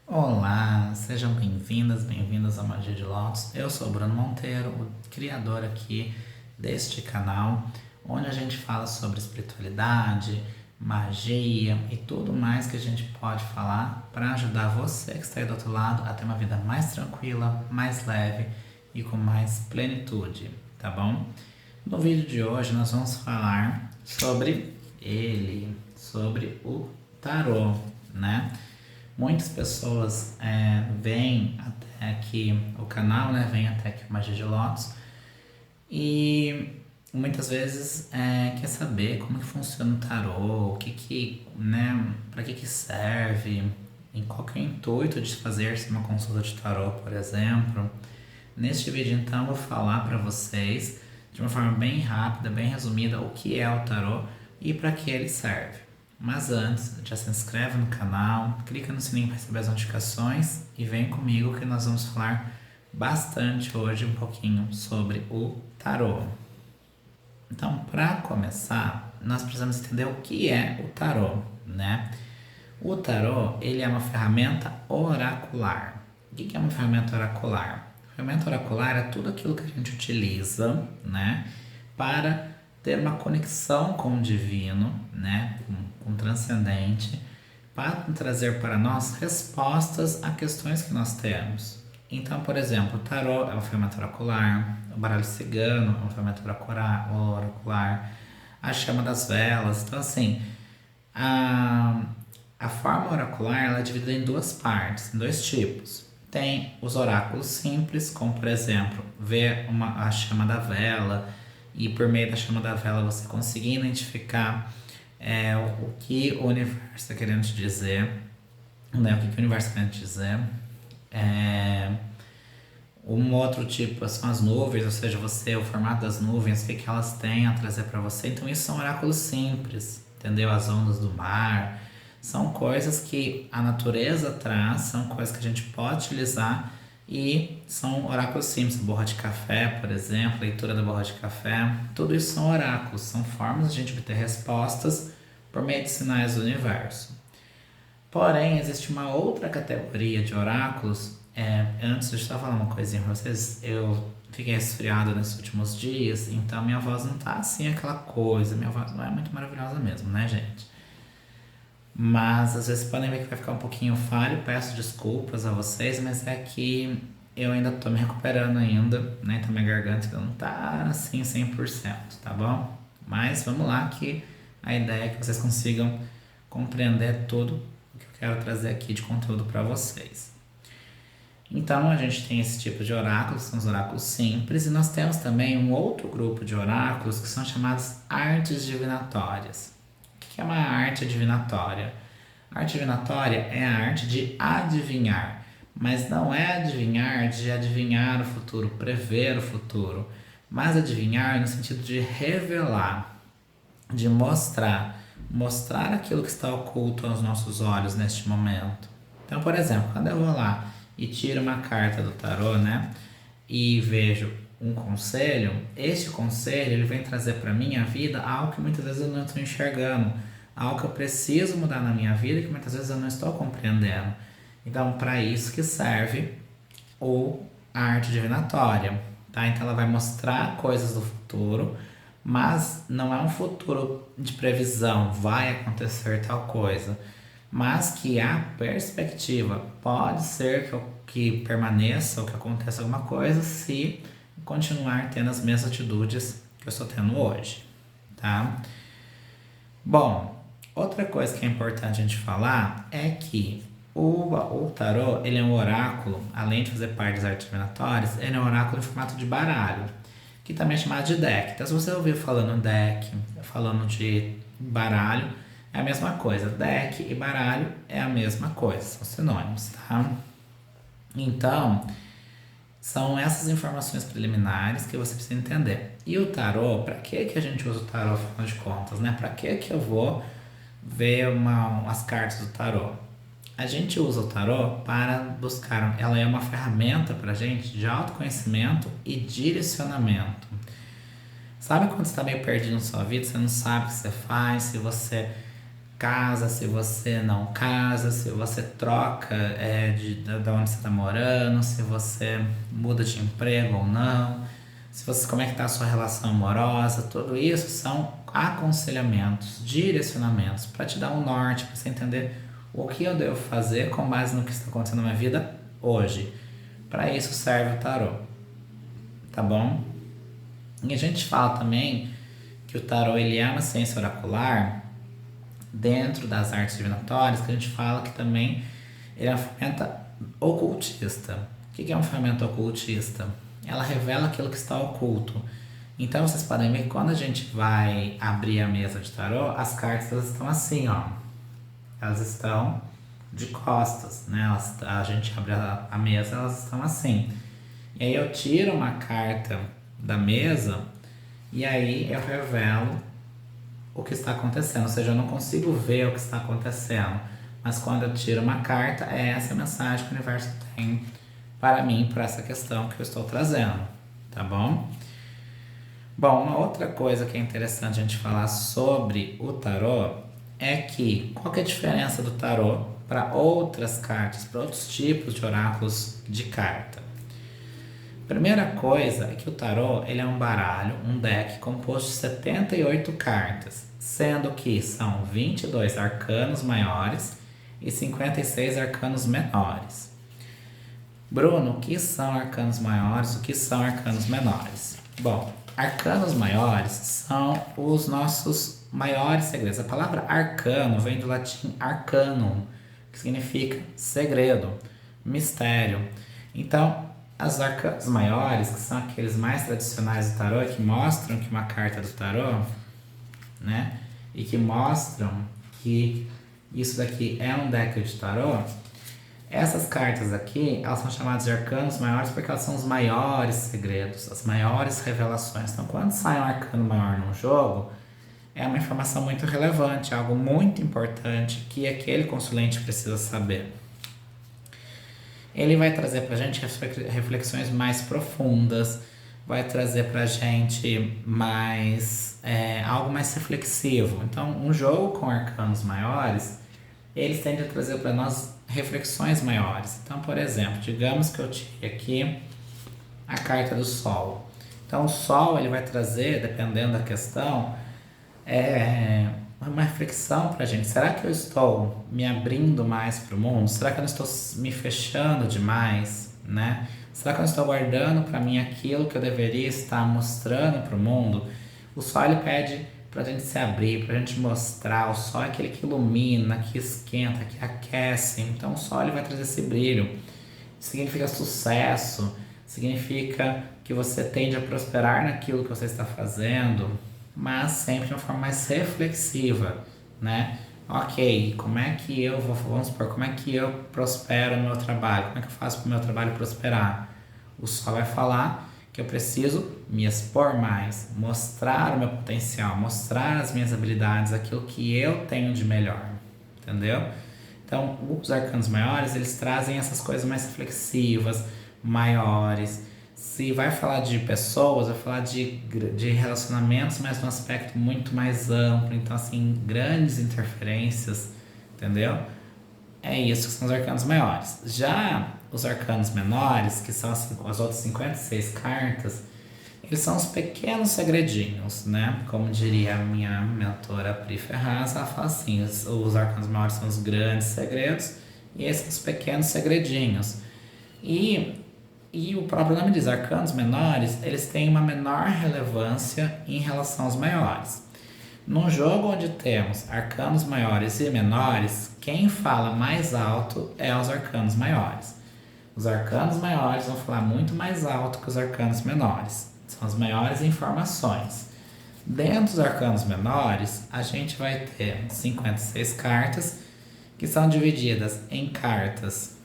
Olá, sejam bem-vindas ao Magia de Lotus. Eu sou o Bruno Monteiro, o criador aqui deste canal, onde a gente fala sobre espiritualidade, magia e tudo mais que a gente pode falar para ajudar você que está aí do outro lado a ter uma vida mais tranquila, mais leve e com mais plenitude, tá bom? No vídeo de hoje nós vamos falar sobre o tarô, né? Muitas pessoas vêm até aqui o canal, né? Vêm até aqui o Magia de Lotus e muitas vezes quer saber como que funciona o tarô, né? Para que serve, em qual que é o intuito de fazer-se uma consulta de tarô, por exemplo. Neste vídeo então eu vou falar para vocês de uma forma bem rápida, bem resumida, o que é o tarô e para que ele serve. Mas antes, já se inscreve no canal, clica no sininho para receber as notificações e vem comigo que nós vamos falar bastante hoje um pouquinho sobre o tarô. Então, para começar, nós precisamos entender o que é o tarô, né? O tarô, ele é uma ferramenta oracular. O que é uma ferramenta oracular? A ferramenta oracular é tudo aquilo que a gente utiliza, né, para ter uma conexão com o divino, né, com o transcendente, para trazer para nós respostas a questões que nós temos. Então, por exemplo, o tarô é uma ferramenta oracular, o baralho cigano é uma ferramenta oracular, a chama das velas. Então, assim, a forma oracular ela é dividida em duas partes, em dois tipos. Tem os oráculos simples, como por exemplo, ver a chama da vela e por meio da chama da vela você conseguir identificar o que o universo está querendo te dizer, né? O que o universo está querendo te dizer. Um outro tipo são as nuvens, ou seja, o formato das nuvens, o que elas têm a trazer para você. Então isso são oráculos simples, entendeu? As ondas do mar, são coisas que a natureza traz, são coisas que a gente pode utilizar e são oráculos simples. Borra de café, por exemplo, leitura da borra de café, tudo isso são oráculos, são formas de a gente obter respostas por meio de sinais do universo. Porém, existe uma outra categoria de oráculos. Antes de eu falar uma coisinha pra vocês, eu fiquei resfriado nesses últimos dias, então minha voz não tá assim aquela coisa, minha voz não é muito maravilhosa mesmo, né, gente? Mas às vezes podem ver que vai ficar um pouquinho falho, peço desculpas a vocês, mas é que eu ainda tô me recuperando ainda, né? Então minha garganta não tá assim 100%, tá bom? Mas vamos lá que a ideia é que vocês consigam compreender tudo o que eu quero trazer aqui de conteúdo para vocês. Então a gente tem esse tipo de oráculos, são os oráculos simples, e nós temos também um outro grupo de oráculos que são chamados artes divinatórias. O que é uma arte divinatória? A arte divinatória é a arte de adivinhar, mas não é adivinhar de adivinhar o futuro, prever o futuro, mas adivinhar no sentido de revelar, de mostrar aquilo que está oculto aos nossos olhos neste momento. Então, por exemplo, quando eu vou lá e tiro uma carta do tarô, né, e vejo um conselho, este conselho ele vem trazer para minha vida algo que muitas vezes eu não estou enxergando, algo que eu preciso mudar na minha vida que muitas vezes eu não estou compreendendo. Então, para isso que serve a arte divinatória, tá? Então, ela vai mostrar coisas do futuro, mas não é um futuro de previsão, vai acontecer tal coisa, mas que a perspectiva pode ser que permaneça ou que aconteça alguma coisa se continuar tendo as mesmas atitudes que eu estou tendo hoje, tá? Bom, outra coisa que é importante a gente falar é que o tarô, ele é um oráculo, além de fazer parte das artes divinatórias, ele é um oráculo em formato de baralho, que também é chamado de deck. Então, se você ouvir falando deck, falando de baralho, é a mesma coisa. Deck e baralho é a mesma coisa, são sinônimos, tá? Então, são essas informações preliminares que você precisa entender. E o tarô, para que a gente usa o tarô, afinal de contas, né? Para que eu vou ver as cartas do tarô? A gente usa o tarô para buscar, ela é uma ferramenta para a gente de autoconhecimento e direcionamento. Sabe quando você está meio perdido na sua vida, você não sabe o que você faz, se você casa, se você não casa, se você troca de onde você está morando, se você muda de emprego ou não, se você, como é que está a sua relação amorosa, tudo isso são aconselhamentos, direcionamentos para te dar um norte, para você entender o que eu devo fazer com base no que está acontecendo na minha vida hoje. Para isso serve o tarô, tá bom? E a gente fala também que o tarô ele é uma ciência oracular dentro das artes divinatórias, que a gente fala que também ele é uma ferramenta ocultista. O que é uma ferramenta ocultista? Ela revela aquilo que está oculto. Então vocês podem ver que quando a gente vai abrir a mesa de tarô, as cartas elas estão assim, ó. Elas estão de costas, né? A gente abre a mesa, elas estão assim. E aí eu tiro uma carta da mesa e aí eu revelo o que está acontecendo. Ou seja, eu não consigo ver o que está acontecendo. Mas quando eu tiro uma carta, é essa mensagem que o universo tem para mim, para essa questão que eu estou trazendo, tá bom? Bom, uma outra coisa que é interessante a gente falar sobre o tarô é que qual que é a diferença do tarô para outras cartas, para outros tipos de oráculos de carta. Primeira coisa é que o tarô ele é um baralho, um deck composto de 78 cartas, sendo que são 22 arcanos maiores e 56 arcanos menores. Bruno, o que são arcanos maiores, o que são arcanos menores? Bom, arcanos maiores são os nossos maiores segredos. A palavra arcano vem do latim arcanum, que significa segredo, mistério. Então, as arcanos maiores, que são aqueles mais tradicionais do tarô, que mostram que uma carta do tarô, né? E que mostram que isso daqui é um deck de tarô. Essas cartas aqui, elas são chamadas de arcanos maiores porque elas são os maiores segredos, as maiores revelações. Então, quando sai um arcano maior num jogo, é uma informação muito relevante, algo muito importante que aquele consulente precisa saber. Ele vai trazer pra gente reflexões mais profundas, vai trazer pra gente algo mais reflexivo. Então, um jogo com arcanos maiores, eles tendem a trazer para nós reflexões maiores. Então, por exemplo, digamos que eu tirei aqui a carta do Sol. Então, o Sol ele vai trazer, dependendo da questão, uma reflexão para a gente. Será que eu estou me abrindo mais para o mundo? Será que eu não estou me fechando demais, né? Será que eu não estou guardando para mim aquilo que eu deveria estar mostrando para o mundo? O Sol ele pede para a gente se abrir, para a gente mostrar. O Sol é aquele que ilumina, que esquenta, que aquece. Então o Sol ele vai trazer esse brilho. Significa sucesso, significa que você tende a prosperar naquilo que você está fazendo, mas sempre de uma forma mais reflexiva, né? Ok, como é que eu vamos supor, como é que eu prospero no meu trabalho? Como é que eu faço para o meu trabalho prosperar? O Sol vai falar que eu preciso me expor mais, mostrar o meu potencial, mostrar as minhas habilidades, aquilo que eu tenho de melhor, entendeu? Então, os arcanos maiores, eles trazem essas coisas mais reflexivas, maiores. Se vai falar de pessoas, vai falar de relacionamentos, mas num aspecto muito mais amplo. Então, assim, grandes interferências, entendeu? É isso que são os arcanos maiores. Já os arcanos menores, que são as outras 56 cartas, eles são os pequenos segredinhos, né? Como diria a minha mentora Pri Ferraz, ela fala assim, os arcanos maiores são os grandes segredos e esses são os pequenos segredinhos. E o próprio nome diz, arcanos menores, eles têm uma menor relevância em relação aos maiores. Num jogo onde temos arcanos maiores e menores, quem fala mais alto é os arcanos maiores. Os arcanos maiores vão falar muito mais alto que os arcanos menores. São as maiores informações. Dentro dos arcanos menores, a gente vai ter 56 cartas, que são divididas em cartas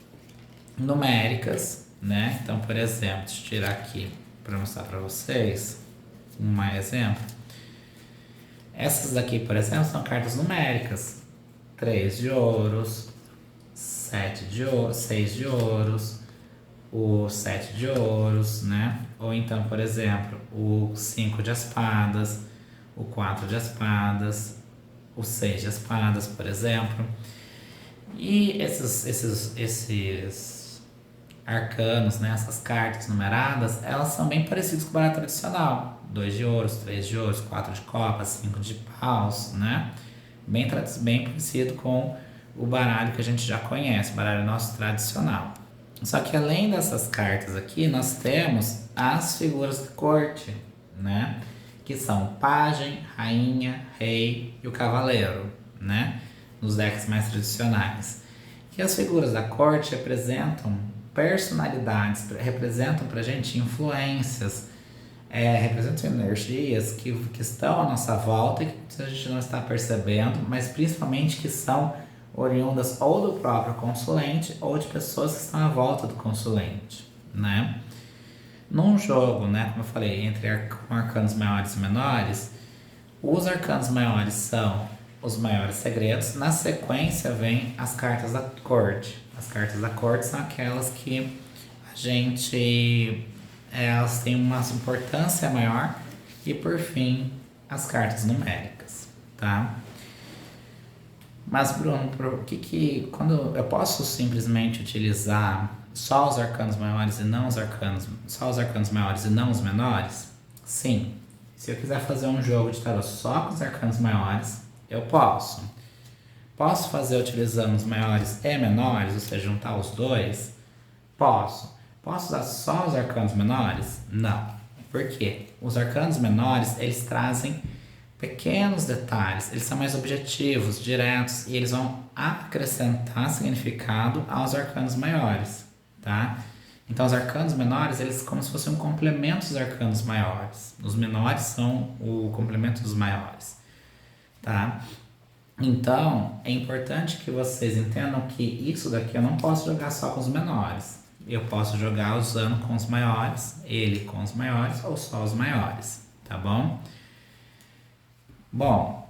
numéricas, né? Então, por exemplo, deixa eu tirar aqui para mostrar para vocês um exemplo. Essas daqui, por exemplo, são cartas numéricas. 3 de ouros, 7 de ouros, 6 de ouros, o 7 de ouros, né? Ou então, por exemplo, o 5 de espadas, o 4 de espadas, o seis de espadas, por exemplo. E esses arcanos, né, essas cartas numeradas, elas são bem parecidas com o baralho tradicional. 2 de ouros, 3 de ouros, 4 de copas, 5 de paus, né? Bem parecido com o baralho que a gente já conhece, o baralho nosso tradicional. Só que além dessas cartas aqui, nós temos as figuras de corte, né? Que são o pajem, rainha, rei e o cavaleiro, né? Nos decks mais tradicionais. E as figuras da corte representam personalidades, representam pra gente influências, representam energias que estão à nossa volta e que a gente não está percebendo, mas principalmente que são oriundas ou do próprio consulente ou de pessoas que estão à volta do consulente, né? Num jogo, né, como eu falei, entre arcanos maiores e menores, os arcanos maiores são os maiores segredos. Na sequência vem as cartas da corte. As cartas da corte são aquelas que a gente elas têm uma importância maior e por fim as cartas numéricas, tá? Mas Bruno, quando eu posso simplesmente utilizar só os arcanos maiores e não os arcanos, só os arcanos maiores e não os menores? Sim. Se eu quiser fazer um jogo de tarô só com os arcanos maiores, eu posso. Posso fazer utilizando os maiores e menores, ou seja, juntar os dois? Posso. Posso usar só os arcanos menores? Não. Por quê? Os arcanos menores, eles trazem pequenos detalhes, eles são mais objetivos, diretos, e eles vão acrescentar significado aos arcanos maiores, tá? Então, os arcanos menores, eles como se fossem um complemento dos arcanos maiores. Os menores são o complemento dos maiores, tá? Então, é importante que vocês entendam que isso daqui eu não posso jogar só com os menores. Eu posso jogar usando com os maiores, ele com os maiores ou só os maiores, tá bom? Bom,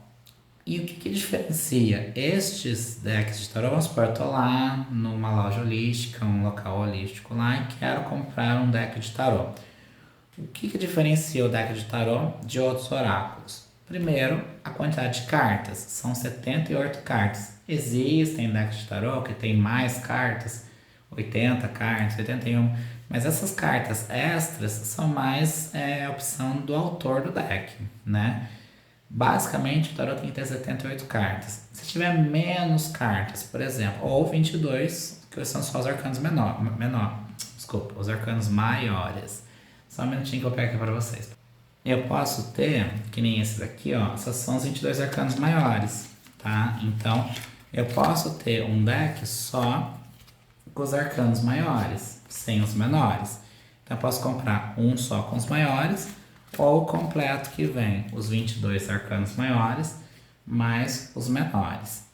e o que diferencia estes decks de tarô? Vamos supor, eu tô lá numa loja holística, um local holístico lá e quero comprar um deck de tarô. O que diferencia o deck de tarô de outros oráculos? Primeiro, a quantidade de cartas. São 78 cartas. Existem decks de tarô que tem mais cartas, 80 cartas, 81, mas essas cartas extras são mais opção do autor do deck, né? Basicamente, o tarot tem que ter 78 cartas. Se tiver menos cartas, por exemplo, ou 22, que são só os arcanos desculpa, os arcanos maiores. Só um minutinho que eu pego aqui para vocês. Eu posso ter, que nem esses aqui, ó, esses são os 22 arcanos maiores, tá? Então, eu posso ter um deck só com os arcanos maiores, sem os menores. Então, eu posso comprar um só com os maiores, ou o completo que vem os 22 arcanos maiores mais os menores.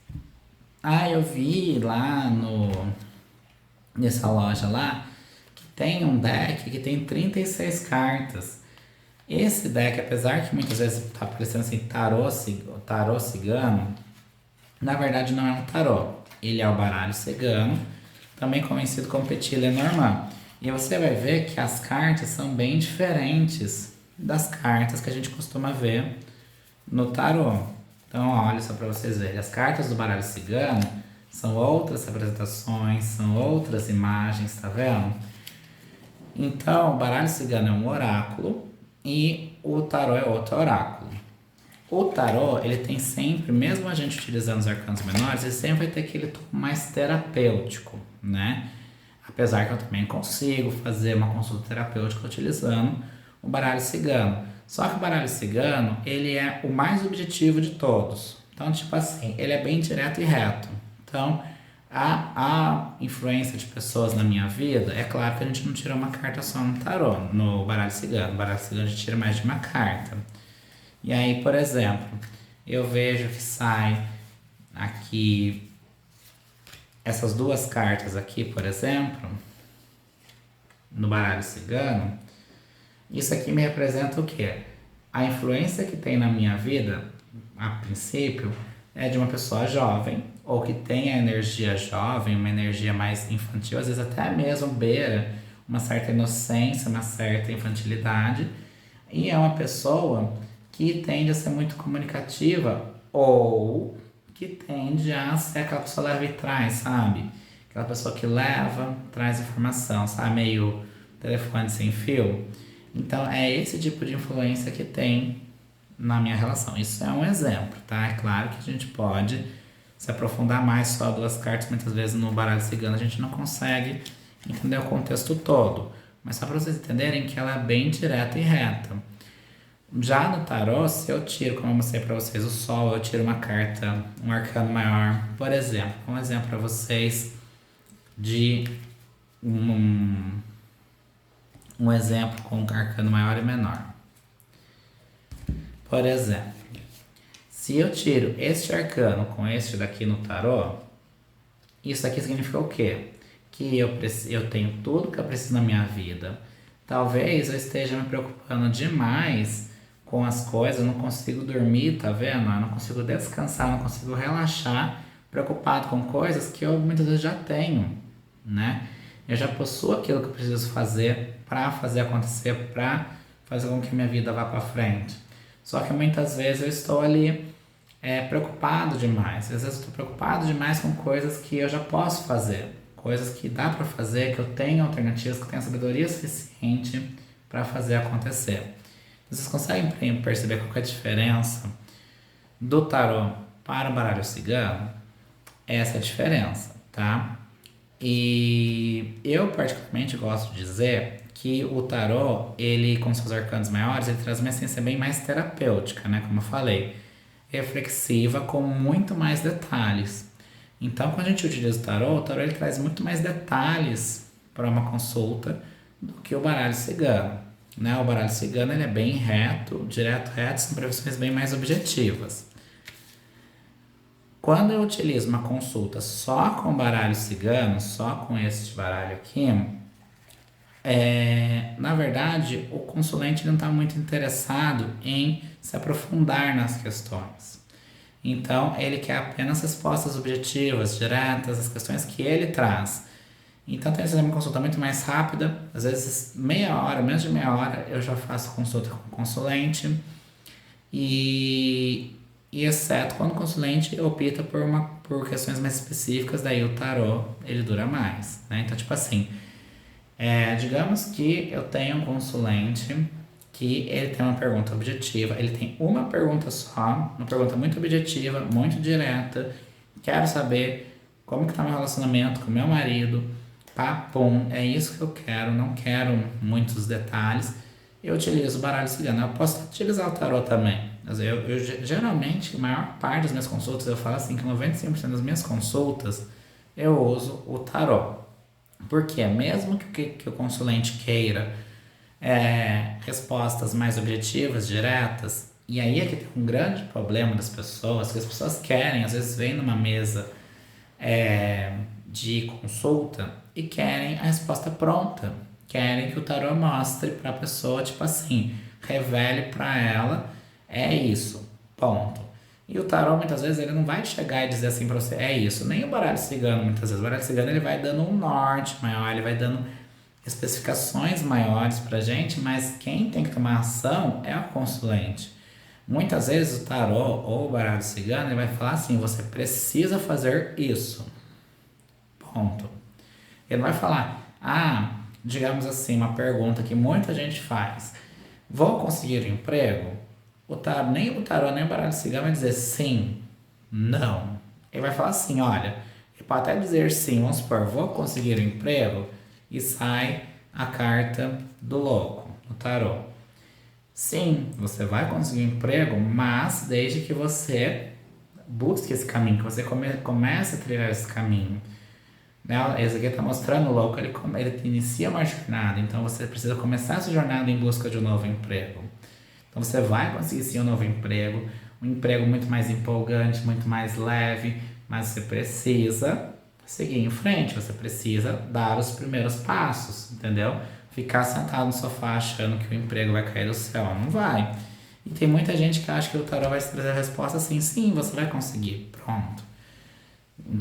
Eu vi lá nessa loja lá que tem um deck que tem 36 cartas. Esse deck, apesar que muitas vezes tá parecendo assim tarô cigano, na verdade não é um tarô. Ele é o baralho cigano, também conhecido como Petit Lenormand. E você vai ver que as cartas são bem diferentes das cartas que a gente costuma ver no tarô. Então, olha só para vocês verem. As cartas do baralho cigano são outras representações, são outras imagens, tá vendo? Então, o baralho cigano é um oráculo e o tarô é outro oráculo. O tarô, ele tem sempre, mesmo a gente utilizando os arcanos menores, ele sempre vai ter aquele tom mais terapêutico, né? Apesar que eu também consigo fazer uma consulta terapêutica utilizando o baralho cigano. Só que o baralho cigano, ele é o mais objetivo de todos. Então, tipo assim, ele é bem direto e reto. Então, a influência de pessoas na minha vida, é claro que a gente não tira uma carta só no tarô, no baralho cigano. No baralho cigano a gente tira mais de uma carta. E aí, por exemplo, eu vejo que sai aqui essas duas cartas aqui, por exemplo, no baralho cigano. Isso aqui me representa o quê? A influência que tem na minha vida, a princípio, é de uma pessoa jovem, ou que tem a energia jovem, uma energia mais infantil, às vezes até mesmo beira uma certa inocência, uma certa infantilidade, e é uma pessoa que tende a ser muito comunicativa ou que tende a ser aquela pessoa leva e traz, sabe? Aquela pessoa que leva, traz informação, sabe? Meio telefone sem fio. Então, é esse tipo de influência que tem na minha relação. Isso é um exemplo, tá? É claro que a gente pode se aprofundar mais só duas cartas. Muitas vezes no baralho cigano a gente não consegue entender o contexto todo. Mas só para vocês entenderem que ela é bem direta e reta. Já no tarô, se eu tiro, como eu mostrei para vocês, o sol, eu tiro uma carta, um arcano maior. Por exemplo, um exemplo para vocês de um exemplo com arcano maior e menor. Por exemplo, se eu tiro este arcano com este daqui no tarô, isso aqui significa o quê? Que eu tenho tudo que eu preciso na minha vida. Talvez eu esteja me preocupando demais com as coisas, eu não consigo dormir, tá vendo? Eu não consigo descansar, não consigo relaxar, preocupado com coisas que eu muitas vezes já tenho, né? Eu já possuo aquilo que eu preciso fazer para fazer acontecer, para fazer com que minha vida vá para frente. Só que muitas vezes eu estou ali preocupado demais. Às vezes eu estou preocupado demais com coisas que eu já posso fazer, coisas que dá para fazer, que eu tenho alternativas, que eu tenho sabedoria suficiente para fazer acontecer. Vocês conseguem perceber qual é a diferença do tarô para o baralho cigano? Essa é a diferença, tá? E eu particularmente gosto de dizer que o tarô, ele com seus arcanos maiores, ele traz uma essência bem mais terapêutica, né? Como eu falei, reflexiva, com muito mais detalhes. Então, quando a gente utiliza o tarô ele traz muito mais detalhes para uma consulta do que o baralho cigano. Né? O baralho cigano ele é bem reto, direto, reto, são previsões bem mais objetivas. Quando eu utilizo uma consulta só com baralho cigano, só com este baralho aqui, na verdade, o consulente não está muito interessado em se aprofundar nas questões. Então, ele quer apenas respostas objetivas, diretas, as questões que ele traz. Então, tem que ser uma consulta muito mais rápida, às vezes meia hora, menos de meia hora, eu já faço consulta com o consulente. E exceto quando o consulente opta por questões mais específicas, daí o tarô, ele dura mais, né? Então, tipo assim, digamos que eu tenho um consulente que ele tem uma pergunta objetiva, ele tem uma pergunta só, uma pergunta muito objetiva, muito direta. Quero saber como que tá meu relacionamento com meu marido, papum, é isso que eu quero, não quero muitos detalhes. Eu utilizo o baralho cigano. Eu posso utilizar o tarô também. Eu geralmente, a maior parte das minhas consultas, eu falo assim que 95% das minhas consultas eu uso o tarô. Porque mesmo que o consulente queira respostas mais objetivas, diretas, e aí é que tem um grande problema das pessoas, que as pessoas querem, às vezes vem numa mesa de consulta e querem a resposta pronta, querem que o tarô mostre para a pessoa, tipo assim, revele para ela, é isso, ponto. E o tarô muitas vezes ele não vai chegar e dizer assim para você, é isso. Nem o baralho cigano muitas vezes, o baralho cigano ele vai dando um norte maior, ele vai dando especificações maiores pra gente, mas quem tem que tomar ação é o consulente. Muitas vezes o tarô ou o baralho cigano ele vai falar assim, você precisa fazer isso, ponto. Ele vai falar, digamos assim, uma pergunta que muita gente faz, vou conseguir um emprego? Nem o tarô nem o baralho cigano vai dizer sim, não. Ele vai falar assim, olha, ele pode até dizer sim, vamos supor, vou conseguir um emprego, e sai a carta do louco, no tarô. Sim, você vai conseguir um emprego, mas desde que você busque esse caminho, que você comece a trilhar esse caminho. Esse aqui está mostrando o louco, ele inicia uma jornada, então você precisa começar essa jornada em busca de um novo emprego. Então você vai conseguir sim um novo emprego, um emprego muito mais empolgante, muito mais leve, mas você precisa seguir em frente, você precisa dar os primeiros passos, entendeu? Ficar sentado no sofá achando que o emprego vai cair do céu, não vai. E tem muita gente que acha que o tarô vai trazer a resposta assim, sim, você vai conseguir, pronto.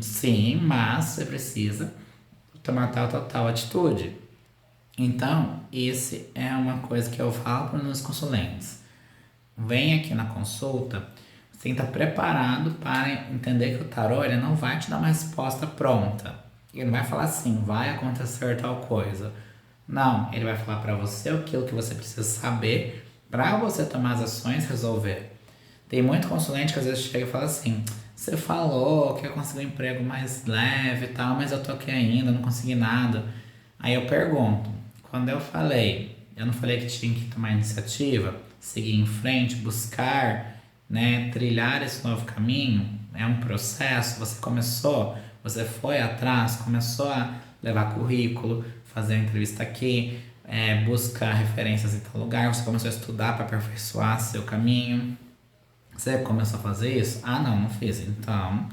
Sim, mas você precisa tomar tal atitude. Então, esse é uma coisa que eu falo para os meus consulentes. Vem aqui na consulta, Você tem que estar preparado para entender que o tarô ele não vai te dar uma resposta pronta. Ele não vai falar assim, vai acontecer tal coisa. Não, ele vai falar para você aquilo que você precisa saber para você tomar as ações e resolver. Tem muito consulente que às vezes chega e fala assim, você falou que eu consegui um emprego mais leve e tal, mas eu tô aqui ainda, não consegui nada. Aí eu pergunto, quando eu não falei que tinha que tomar iniciativa, seguir em frente, buscar, né, trilhar esse novo caminho, é um processo, você começou, você foi atrás, começou a levar currículo, fazer uma entrevista aqui, buscar referências em tal lugar, você começou a estudar para aperfeiçoar seu caminho. Você começou a fazer isso? Ah, não, não fiz. Então,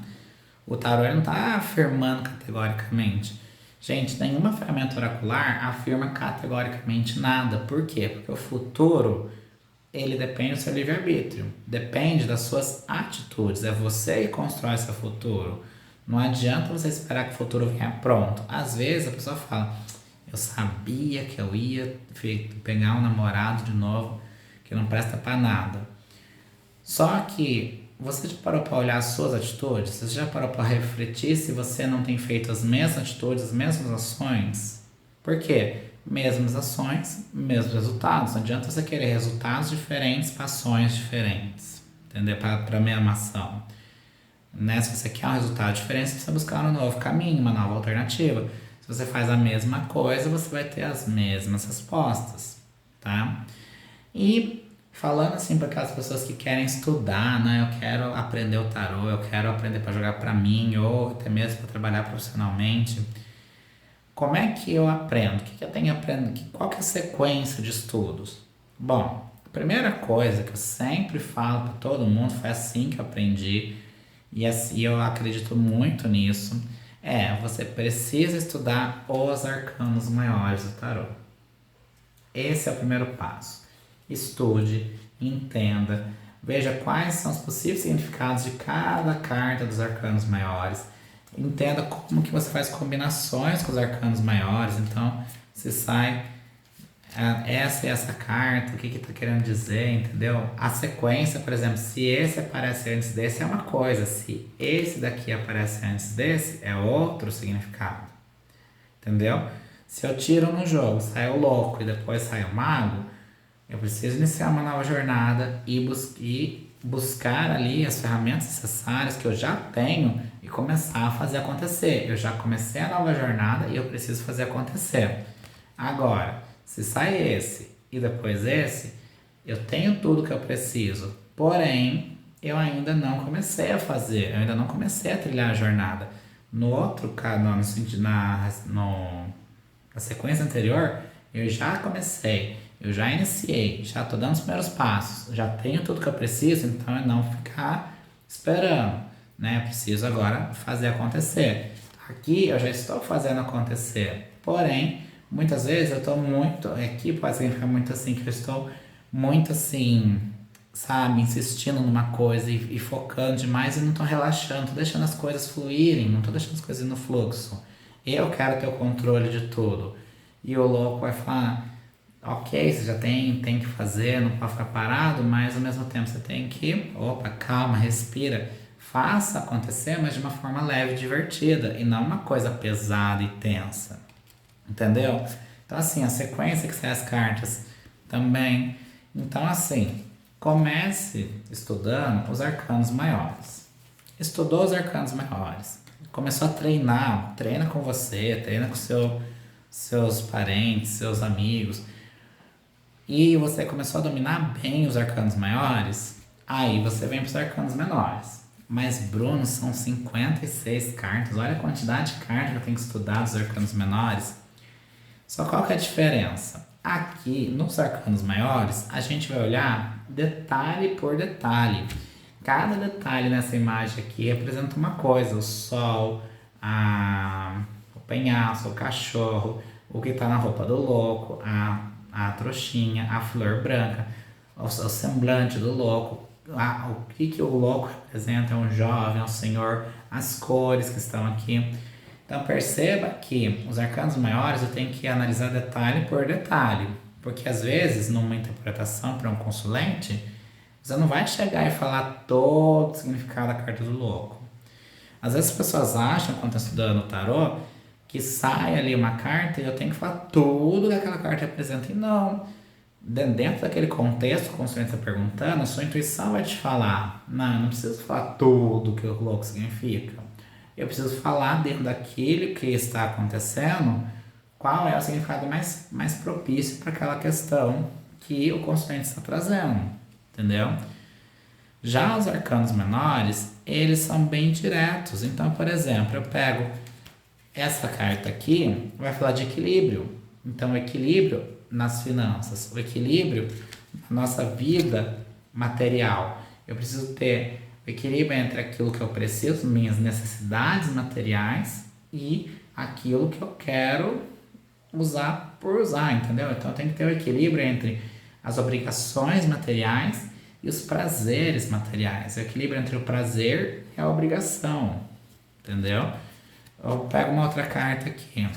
o tarô ele não está afirmando categoricamente. Gente, nenhuma ferramenta oracular afirma categoricamente nada. Por quê? Porque o futuro, ele depende do seu livre-arbítrio. Depende das suas atitudes. É você que constrói seu futuro. Não adianta você esperar que o futuro venha pronto. Às vezes a pessoa fala, eu sabia que eu ia pegar um namorado de novo que não presta pra nada. Só que você já parou para olhar as suas atitudes? Você já parou para refletir se você não tem feito as mesmas atitudes, as mesmas ações? Por quê? Mesmas ações, mesmos resultados. Não adianta você querer resultados diferentes para ações diferentes. Entendeu? Para a mesma ação. Né? Se você quer um resultado diferente, você precisa buscar um novo caminho, uma nova alternativa. Se você faz a mesma coisa, você vai ter as mesmas respostas. Tá? E falando assim para aquelas pessoas que querem estudar, né? Eu quero aprender o tarô, eu quero aprender para jogar para mim ou até mesmo para trabalhar profissionalmente. Como é que eu aprendo? O que eu tenho que aprender? Qual que é a sequência de estudos? Bom, a primeira coisa que eu sempre falo para todo mundo, foi assim que eu aprendi e assim eu acredito muito nisso, você precisa estudar os arcanos maiores do tarô. Esse é o primeiro passo. Estude, entenda, veja quais são os possíveis significados de cada carta dos arcanos maiores. Entenda como que você faz combinações com os arcanos maiores. Então, se sai essa e essa carta, o que está querendo dizer, entendeu? A sequência, por exemplo, se esse aparece antes desse é uma coisa, se esse daqui aparece antes desse é outro significado, entendeu? Se eu tiro no jogo, sai o louco e depois sai o mago, eu preciso iniciar uma nova jornada e buscar ali as ferramentas necessárias que eu já tenho e começar a fazer acontecer. Eu já comecei a nova jornada e eu preciso fazer acontecer. Agora, se sai esse e depois esse, eu tenho tudo que eu preciso, porém, eu ainda não comecei a fazer, eu ainda não comecei a trilhar a jornada. No outro caso, na sequência anterior, eu já comecei. Eu já iniciei, já estou dando os primeiros passos, já tenho tudo que eu preciso, então é não ficar esperando, né? Eu preciso agora fazer acontecer. Aqui eu já estou fazendo acontecer, porém, muitas vezes eu estou muito, aqui pode significar muito assim, que eu estou muito assim, sabe, insistindo numa coisa e focando demais e não estou relaxando, estou deixando as coisas fluírem, não estou deixando as coisas no fluxo. Eu quero ter o controle de tudo. E o louco vai falar, ok, você já tem que fazer, não pode ficar parado, mas ao mesmo tempo você tem que, opa, calma, respira, faça acontecer, mas de uma forma leve e divertida, e não uma coisa pesada e tensa, entendeu? Então assim, a sequência que sai as cartas também. Então assim, comece estudando os arcanos maiores. Estudou os arcanos maiores, começou a treinar, treina com você, treina com seus parentes, seus amigos, e você começou a dominar bem os arcanos maiores, aí você vem para os arcanos menores. Mas, Bruno, são 56 cartas, olha a quantidade de cartas que eu tenho que estudar dos arcanos menores. Só qual que é a diferença? Aqui, nos arcanos maiores, a gente vai olhar detalhe por detalhe. Cada detalhe nessa imagem aqui representa uma coisa, o sol, o penhasco, o cachorro, o que está na roupa do louco, a trouxinha, a flor branca, o semblante do louco, o que o louco representa, é um jovem, é um senhor, as cores que estão aqui. Então perceba que os arcanos maiores eu tenho que analisar detalhe por detalhe, porque às vezes numa interpretação para um consulente, Você não vai chegar e falar todo o significado da carta do louco. Às vezes as pessoas acham, quando estão estudando o tarô, que sai ali uma carta e eu tenho que falar tudo que aquela carta representa. E não. Dentro daquele contexto, como você está perguntando, a sua intuição vai te falar. Não, eu não preciso falar tudo que o louco significa. Eu preciso falar dentro daquilo que está acontecendo, qual é o significado mais propício para aquela questão que o consulente está trazendo. Entendeu? Já os arcanos menores, eles são bem diretos. Então, por exemplo, eu pego essa carta aqui, vai falar de equilíbrio. Então, o equilíbrio nas finanças, o equilíbrio na nossa vida material. Eu preciso ter o equilíbrio entre aquilo que eu preciso, minhas necessidades materiais, e aquilo que eu quero usar por usar, entendeu? Então, eu tenho que ter o equilíbrio entre as obrigações materiais e os prazeres materiais. O equilíbrio entre o prazer e a obrigação, entendeu? Eu pego uma outra carta aqui.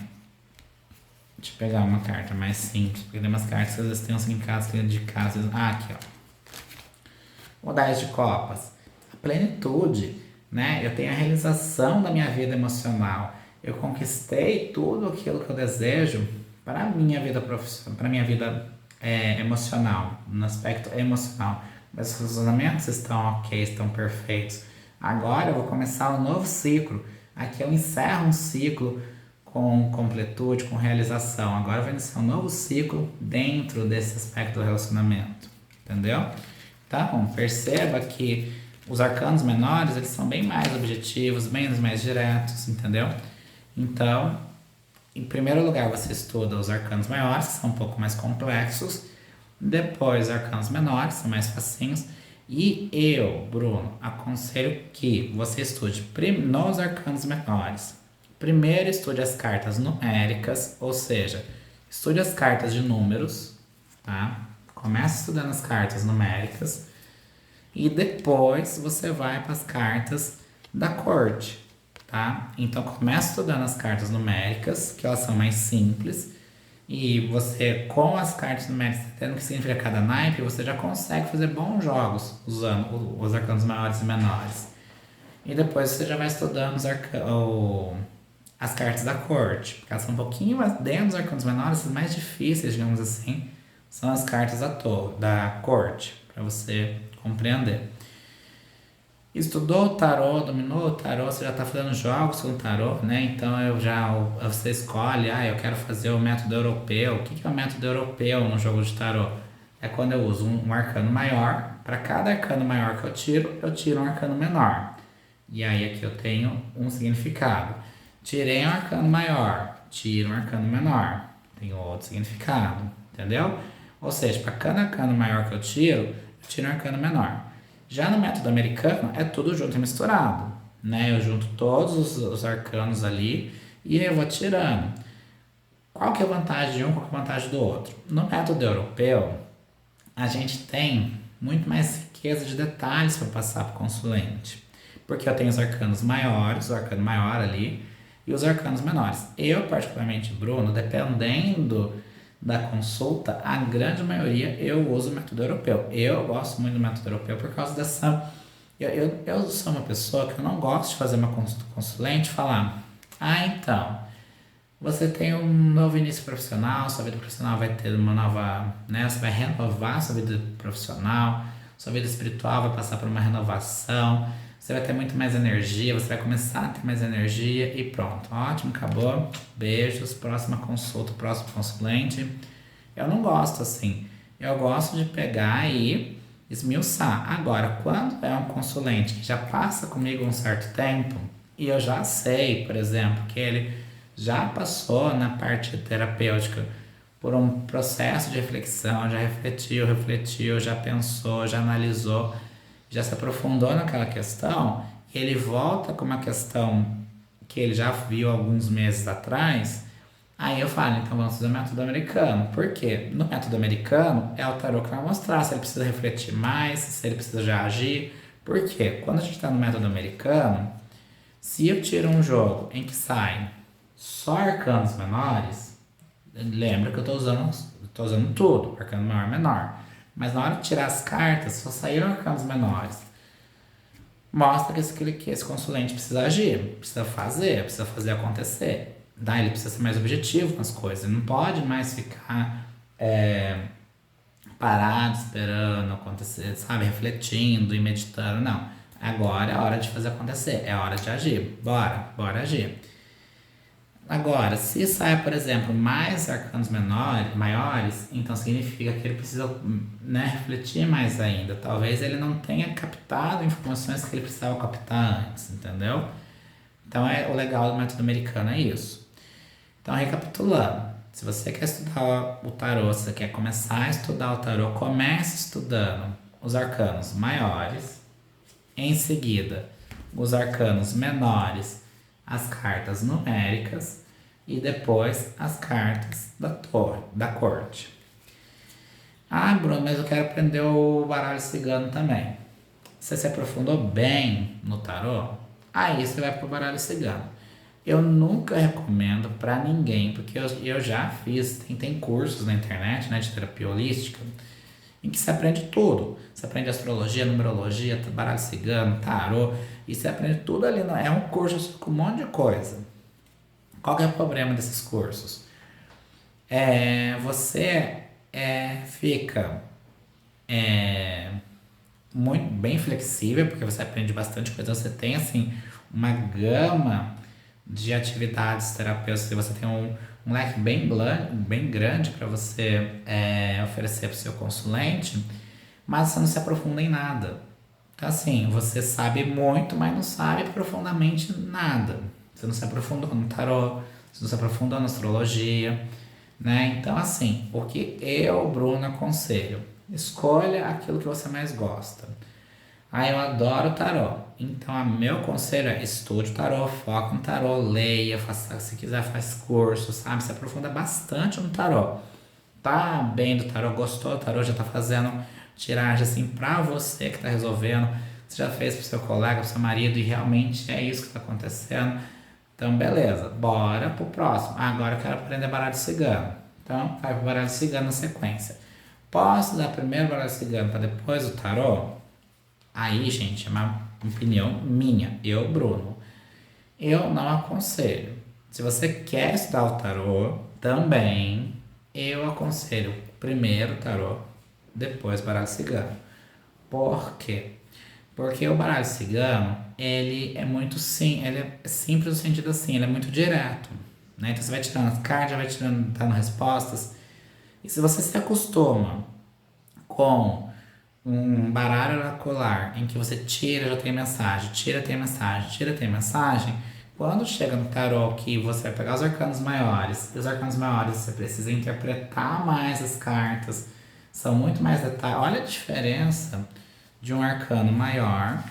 Deixa eu pegar uma carta mais simples, porque tem umas cartas que às vezes tem um significado de casa. Ah, aqui, ó. O 10 de copas. A plenitude, né? Eu tenho a realização da minha vida emocional. Eu conquistei tudo aquilo que eu desejo para a minha vida profissional, para a minha vida emocional, no aspecto emocional. Meus relacionamentos estão ok, estão perfeitos. Agora eu vou começar um novo ciclo. Aqui eu encerro um ciclo com completude, com realização. Agora vai iniciar um novo ciclo dentro desse aspecto do relacionamento. Entendeu? Então, perceba que os arcanos menores, eles são bem mais objetivos, bem mais diretos, entendeu? Então, em primeiro lugar, você estuda os arcanos maiores, que são um pouco mais complexos. Depois, os arcanos menores, são mais facinhos. E eu, Bruno, aconselho que você estude nos arcanos menores. Primeiro, estude as cartas numéricas, ou seja, estude as cartas de números, tá? Comece estudando as cartas numéricas e depois você vai para as cartas da corte, tá? Então, comece estudando as cartas numéricas, que elas são mais simples, e você, com as cartas numéricas, tendo que significa cada naipe, você já consegue fazer bons jogos usando os arcanos maiores e menores. E depois você já vai estudando as cartas da corte, porque elas são um pouquinho mais dentro dos arcanos menores, as mais difíceis, digamos assim, são as cartas da corte, para você compreender. Estudou o tarô, dominou o tarô, você já está fazendo jogos com o tarô, né? Então você escolhe, eu quero fazer o método europeu. O que é o método europeu no jogo de tarô? É quando eu uso um arcano maior, para cada arcano maior que eu tiro um arcano menor. E aí aqui eu tenho um significado. Tirei um arcano maior, tiro um arcano menor, tem outro significado, entendeu? Ou seja, para cada arcano maior que eu tiro um arcano menor. Já no método americano é tudo junto e misturado, né? Eu junto todos os arcanos ali e eu vou tirando. Qual que é a vantagem de um, qual que é a vantagem do outro? No método europeu, a gente tem muito mais riqueza de detalhes para passar para o consulente. Porque eu tenho os arcanos maiores, o arcano maior ali, e os arcanos menores. Eu, particularmente, Bruno, dependendo da consulta, a grande maioria eu uso o método europeu. Eu gosto muito do método europeu por causa dessa... Eu sou uma pessoa que eu não gosto de fazer uma consulta com consulente e falar: então, você tem um novo início profissional, sua vida profissional vai ter uma nova... né? Você vai renovar sua vida profissional, sua vida espiritual vai passar por uma renovação, você vai ter muito mais energia, você vai começar a ter mais energia e pronto. Ótimo, acabou. Beijos, próxima consulta, próximo consulente. Eu não gosto assim. Eu gosto de pegar e esmiuçar. Agora, quando é um consulente que já passa comigo um certo tempo e eu já sei, por exemplo, que ele já passou na parte terapêutica por um processo de reflexão, já refletiu, já pensou, já analisou, já se aprofundou naquela questão, e ele volta com uma questão que ele já viu alguns meses atrás, aí eu falo, então vamos fazer o método americano. Por quê? No método americano é o tarô que vai mostrar se ele precisa refletir mais, se ele precisa já agir. Por quê? Quando a gente está no método americano, se eu tiro um jogo em que saem só arcanos menores, lembra que eu estou usando tudo, arcano maior e menor. Mas na hora de tirar as cartas, só saíram arcanos menores. Mostra que esse consulente precisa agir, precisa fazer acontecer. Daí ele precisa ser mais objetivo com as coisas. Ele não pode mais ficar parado, esperando acontecer, sabe? Refletindo e meditando. Não. Agora é a hora de fazer acontecer. É a hora de agir. Bora agir. Agora, se sai, por exemplo, mais arcanos maiores, então significa que ele precisa, né, refletir mais ainda. Talvez ele não tenha captado informações que ele precisava captar antes, entendeu? Então, o legal do método americano é isso. Então, recapitulando, se você quer estudar o tarô, se você quer começar a estudar o tarô, comece estudando os arcanos maiores, em seguida, os arcanos menores, as cartas numéricas e depois as cartas da torre, da corte. Ah, Bruno, mas eu quero aprender o baralho cigano também. Você se aprofundou bem no tarô? Aí você vai pro baralho cigano. Eu nunca recomendo para ninguém, porque eu já fiz, tem cursos na internet, né, de terapia holística, em que você aprende tudo. Você aprende astrologia, numerologia, baralho cigano, tarô, e você aprende tudo ali. É um curso com um monte de coisa. Qual que é o problema desses cursos? Você fica muito bem flexível, porque você aprende bastante coisa. Você tem assim uma gama de atividades terapêuticas. Você tem um leque bem grande para você oferecer para o seu consulente, mas você não se aprofunda em nada. Então, assim, você sabe muito, mas não sabe profundamente nada. Você não se aprofundou no tarô, você não se aprofundou na astrologia, né? Então, assim, o que eu, Bruno, aconselho? Escolha aquilo que você mais gosta. Ah, eu adoro tarô. Então, meu conselho é estude o tarô, foca no tarô, leia, faça, se quiser faz curso, sabe? Se aprofunda bastante no tarô. Tá bem do tarô, gostou do tarô, já tá fazendo tiragem assim pra você que tá resolvendo. Você já fez pro seu colega, pro seu marido e realmente é isso que tá acontecendo. Então, beleza, bora pro próximo. Agora eu quero aprender baralho cigano. Então, vai pro baralho cigano na sequência. Posso dar primeiro o baralho cigano para depois o tarô? Aí, gente, é uma opinião minha, eu, Bruno. Eu não aconselho. Se você quer estudar o tarô, também eu aconselho primeiro o tarô, depois o baralho cigano. Por quê? Porque o baralho cigano, ele é muito ele é simples no sentido assim, ele é muito direto, né? Então você vai tirando as cartas, vai dando respostas. E se você se acostuma com um baralho oracular em que você tira, já tem mensagem, tira, tem mensagem, tira, tem mensagem, quando chega no tarô que você vai pegar os arcanos maiores, e os arcanos maiores você precisa interpretar mais as cartas, são muito mais detalhes. Olha a diferença de um arcano maior,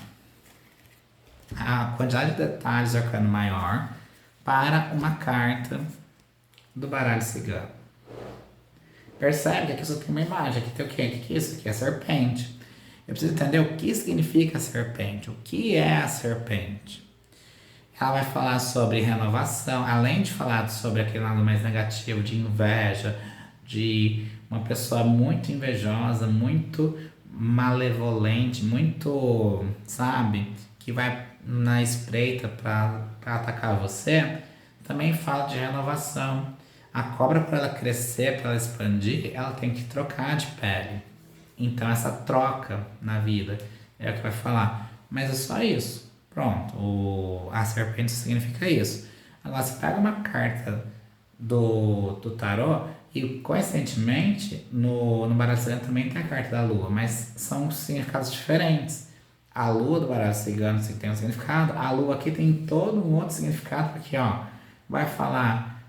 a quantidade de detalhes do arcano maior para uma carta do baralho cigano. Percebe que aqui só tem uma imagem, aqui tem o quê? O que é isso? Aqui é a serpente. Eu preciso entender o que significa a serpente, o que é a serpente. Ela vai falar sobre renovação, além de falar sobre aquele lado mais negativo, de inveja, de uma pessoa muito invejosa, muito malevolente, muito, sabe, que vai na espreita para atacar você, também fala de renovação. A cobra, para ela crescer, para ela expandir, ela tem que trocar de pele. Então, essa troca na vida é o que vai falar. Mas é só isso. Pronto. A serpente significa isso. Agora, você pega uma carta do tarô e, coincidentemente, no baralho cigano também tem a carta da lua, mas são significados diferentes. A lua do baralho cigano tem um significado, a lua aqui tem todo um outro significado, porque ó, vai falar,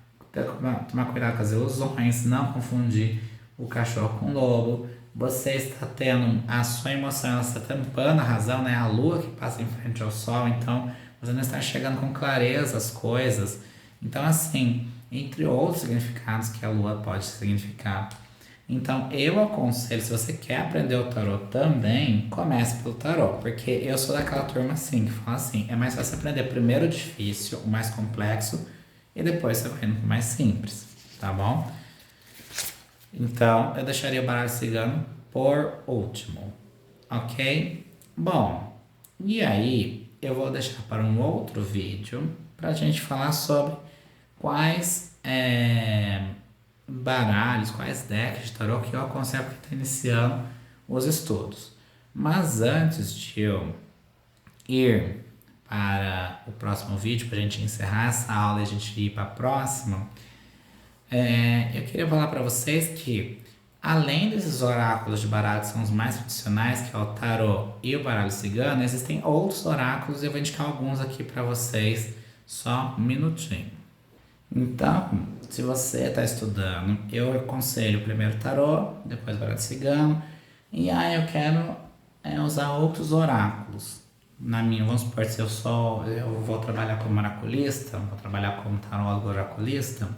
tomar cuidado com as ilusões, não confundir o cachorro com o lobo. Você está tendo, a sua emoção, ela está tampando a razão, né? A lua que passa em frente ao sol, então você não está chegando com clareza às coisas. Então, assim, entre outros significados que a lua pode significar. Então, eu aconselho, se você quer aprender o tarô também, comece pelo tarô, porque eu sou daquela turma assim, que fala assim, é mais fácil aprender primeiro o difícil, o mais complexo, e depois você vai indo pro mais simples, tá bom? Então, eu deixaria o baralho cigano por último, ok? Bom, e aí eu vou deixar para um outro vídeo para a gente falar sobre quais baralhos, quais decks de tarô que eu aconselho que está iniciando os estudos. Mas antes de eu ir para o próximo vídeo, para a gente encerrar essa aula e a gente ir para a próxima, eu queria falar para vocês que, além desses oráculos de baralho que são os mais tradicionais, que é o tarô e o baralho cigano, existem outros oráculos e eu vou indicar alguns aqui para vocês, só um minutinho. Então, se você está estudando, eu aconselho primeiro tarô, depois baralho cigano, e aí eu quero usar outros oráculos. Vamos supor, se eu vou trabalhar como oraculista, vou trabalhar como tarólogo oraculista,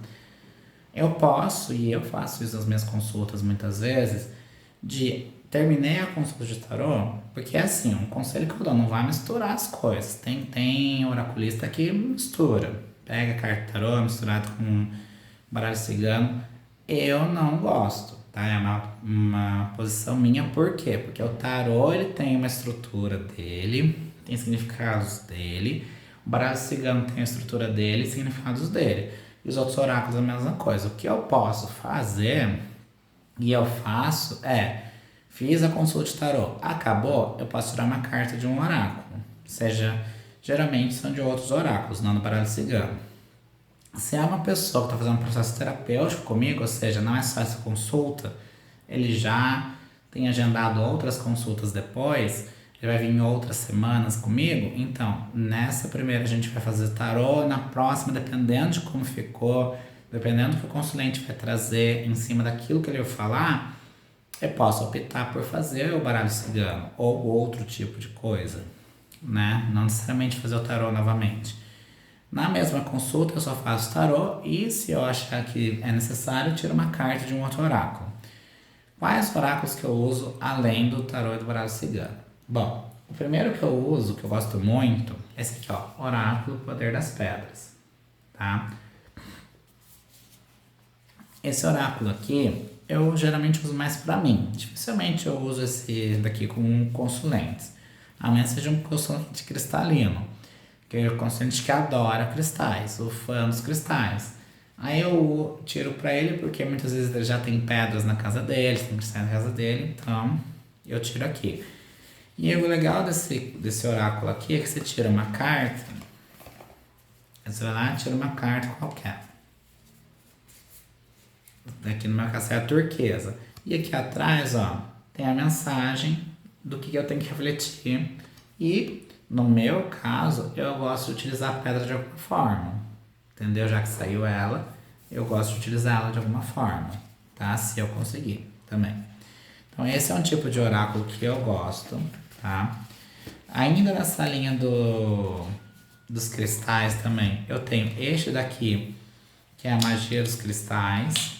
eu posso, e eu faço isso nas minhas consultas muitas vezes, terminei a consulta de tarô, porque é assim, um conselho que eu dou, não vai misturar as coisas. Tem oraculista que mistura, pega a carta tarô misturado com baralho cigano. Eu não gosto, tá? É uma posição minha, por quê? Porque o tarô, ele tem uma estrutura dele, tem significados dele, o baralho cigano tem a estrutura dele e significados dele. E os outros oráculos a mesma coisa. O que eu posso fazer, e eu faço, fiz a consulta de tarô, acabou, eu posso tirar uma carta de um oráculo. Geralmente são de outros oráculos, não do baralho cigano. Se é uma pessoa que está fazendo um processo terapêutico comigo, ou seja, não é só essa consulta, ele já tem agendado outras consultas depois, ele vai vir em outras semanas comigo, então, nessa primeira a gente vai fazer tarô, na próxima, dependendo de como ficou, dependendo do que o consulente vai trazer em cima daquilo que ele vai falar, eu posso optar por fazer o baralho cigano ou outro tipo de coisa, né? Não necessariamente fazer o tarô novamente. Na mesma consulta eu só faço tarô e, se eu achar que é necessário, eu tiro uma carta de um outro oráculo. Quais oráculos que eu uso além do tarô e do baralho cigano? Bom, o primeiro que eu uso, que eu gosto muito, é esse aqui, ó, Oráculo Poder das Pedras, tá? Esse oráculo aqui, eu geralmente uso mais pra mim. Dificilmente eu uso esse daqui com consulentes. A menos seja um consulente cristalino, que é o consulente que adora cristais, o fã dos cristais. Aí eu tiro pra ele, porque muitas vezes ele já tem pedras na casa dele, tem cristais na casa dele, então eu tiro aqui. E o legal desse oráculo aqui é que você tira uma carta, você vai lá e tira uma carta qualquer. Aqui no meu caso é a turquesa. E aqui atrás, ó, tem a mensagem do que eu tenho que refletir. E, no meu caso, eu gosto de utilizar a pedra de alguma forma. Entendeu? Já que saiu ela, eu gosto de utilizar ela de alguma forma, tá? Se eu conseguir também. Então, esse é um tipo de oráculo que eu gosto, tá? Ainda nessa linha dos cristais também, eu tenho este daqui, que é a magia dos cristais,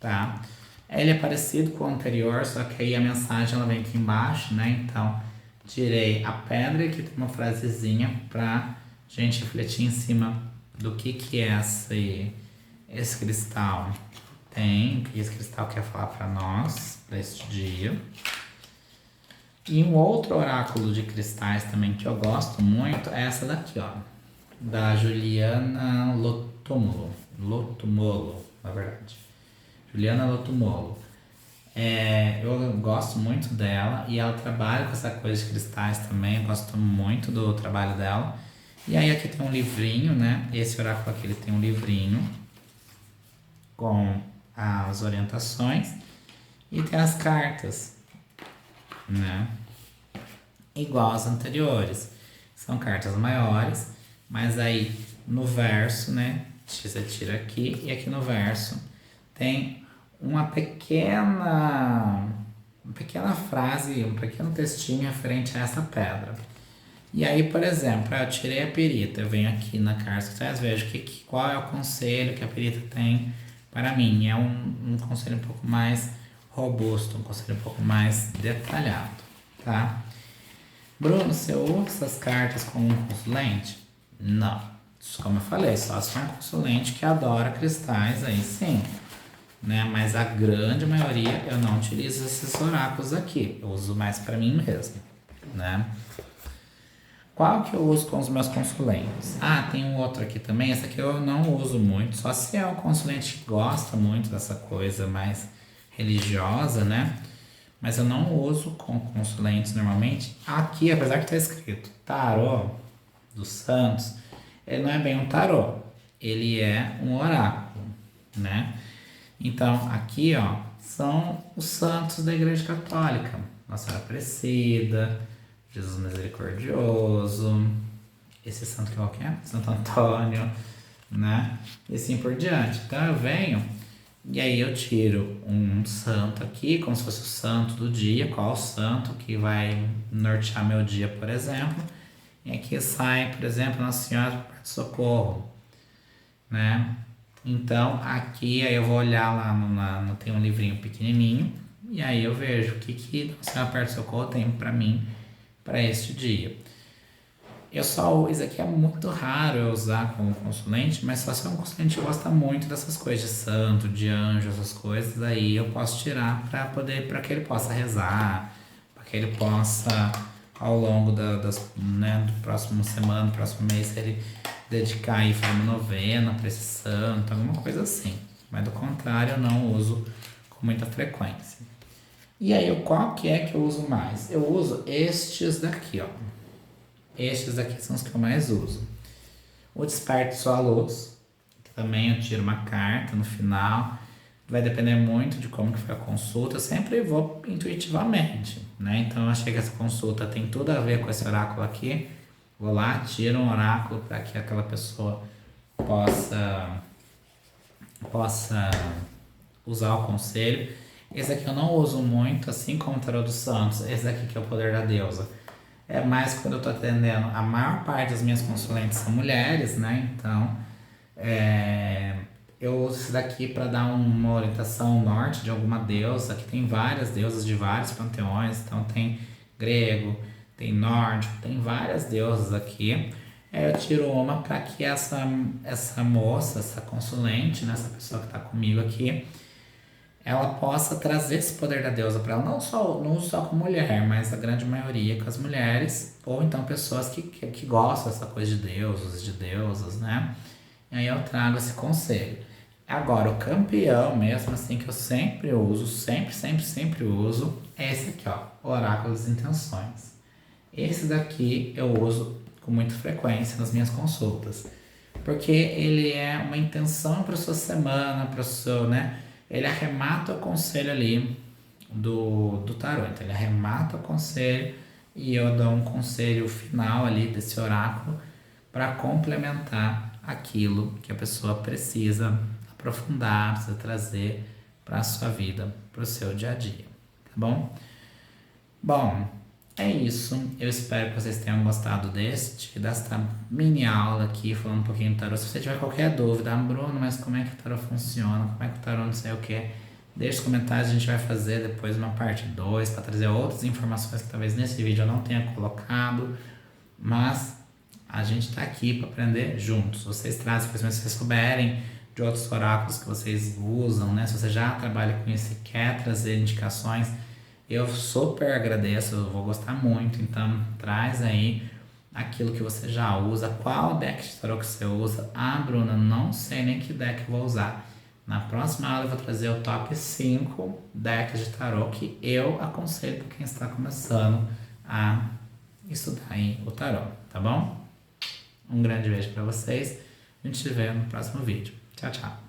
tá? Ele é parecido com o anterior, só que aí a mensagem ela vem aqui embaixo, né? Então, tirei a pedra e aqui tem uma frasezinha pra gente refletir em cima do que é esse cristal tem, o que esse cristal quer falar pra nós, pra este dia. E um outro oráculo de cristais também que eu gosto muito é essa daqui, ó, da Juliana Lotumolo, na verdade. Juliana Lotumolo. Eu gosto muito dela e ela trabalha com essa coisa de cristais também, eu gosto muito do trabalho dela. E aí aqui tem um livrinho, né? Esse oráculo aqui ele tem um livrinho com as orientações e tem as cartas, né? Igual às anteriores. São cartas maiores, mas aí no verso, né? Você tira aqui e aqui no verso tem uma pequena frase, um pequeno textinho referente a essa pedra. E aí, por exemplo, eu tirei a perita, eu venho aqui na carta, vejo qual é o conselho que a perita tem para mim. É um conselho um pouco mais robusto, um conselho um pouco mais detalhado, tá? Bruno, você usa essas cartas como um consulente? Não. Como eu falei, só se for um consulente que adora cristais, aí sim. né? Mas a grande maioria eu não utilizo esses oráculos aqui. Eu uso mais para mim mesmo, né? Qual que eu uso com os meus consulentes? Ah, tem um outro aqui também. Esse aqui eu não uso muito, só se é um consulente que gosta muito dessa coisa mais religiosa, né? Mas eu não uso com consulentes normalmente. Aqui, apesar de ter escrito tarô dos santos, ele não é bem um tarô, ele é um oráculo, né? Então, aqui, ó, são os santos da Igreja Católica. Nossa Senhora Aparecida, Jesus Misericordioso, esse santo que qualquer, Santo Antônio, né? E assim por diante. Então eu venho e aí eu tiro um santo aqui, como se fosse o santo do dia, qual o santo que vai nortear meu dia, por exemplo. E aqui sai, por exemplo, Nossa Senhora do Perpétuo Socorro, né? Então aqui aí eu vou olhar lá tem um livrinho pequenininho e aí eu vejo o que Nossa Senhora do Perpétuo Socorro tem para mim para este dia. Isso aqui é muito raro eu usar como consulente, mas só se é um consulente que gosta muito dessas coisas de santo, de anjo, essas coisas, aí eu posso tirar para que ele possa rezar, para que ele possa ao longo do próximo semana, do próximo mês, ele dedicar e fazer uma novena para esse santo, alguma coisa assim. Mas do contrário, eu não uso com muita frequência. E aí, qual que é que eu uso mais? Eu uso estes daqui, ó. Estes daqui são os que eu mais uso. O Desperte Sua Luz, que também eu tiro uma carta no final. Vai depender muito de como que foi a consulta. Eu sempre vou intuitivamente, né? Então eu achei que essa consulta tem tudo a ver com esse oráculo aqui. Vou lá, tiro um oráculo para que aquela pessoa possa usar o conselho. Esse aqui eu não uso muito, assim como o Tarô dos Santos. Esse daqui que é o Poder da Deusa. É mais quando eu tô atendendo. A maior parte das minhas consulentes são mulheres, né? Então, eu uso esse daqui para dar uma orientação norte de alguma deusa. Aqui tem várias deusas de vários panteões. Então, tem grego, tem nórdico, tem várias deusas aqui. Eu tiro uma para que essa moça, essa consulente, né? Essa pessoa que está comigo aqui, ela possa trazer esse poder da deusa para ela, não só com mulher, mas a grande maioria com as mulheres, ou então pessoas que gostam dessa coisa de deuses, de deusas, né? E aí eu trago esse conselho. Agora, o campeão mesmo, assim, que eu sempre uso, sempre uso, é esse aqui, ó, Oráculo das Intenções. Esse daqui eu uso com muita frequência nas minhas consultas, porque ele é uma intenção para sua semana, para o seu, né? Ele arremata o conselho ali do tarô. Então ele arremata o conselho e eu dou um conselho final ali desse oráculo para complementar aquilo que a pessoa precisa aprofundar, precisa trazer para a sua vida, para o seu dia a dia, tá bom? Bom, é isso. Eu espero que vocês tenham gostado desta mini aula aqui, falando um pouquinho do tarô. Se você tiver qualquer dúvida, Bruno, mas como é que o tarô funciona? Como é que o tarô não sei o que? Deixe os comentários, a gente vai fazer depois uma parte 2 para trazer outras informações que talvez nesse vídeo eu não tenha colocado. Mas a gente está aqui para aprender juntos. Vocês trazem conhecimentos, se vocês souberem de outros oráculos que vocês usam, né? Se você já trabalha com isso e quer trazer indicações, eu super agradeço, eu vou gostar muito. Então traz aí aquilo que você já usa, qual deck de tarô que você usa. Ah, Bruna, não sei nem que deck eu vou usar. Na próxima aula eu vou trazer o top 5 decks de tarô que eu aconselho para quem está começando a estudar aí o tarô, tá bom? Um grande beijo para vocês, a gente se vê no próximo vídeo. Tchau, tchau!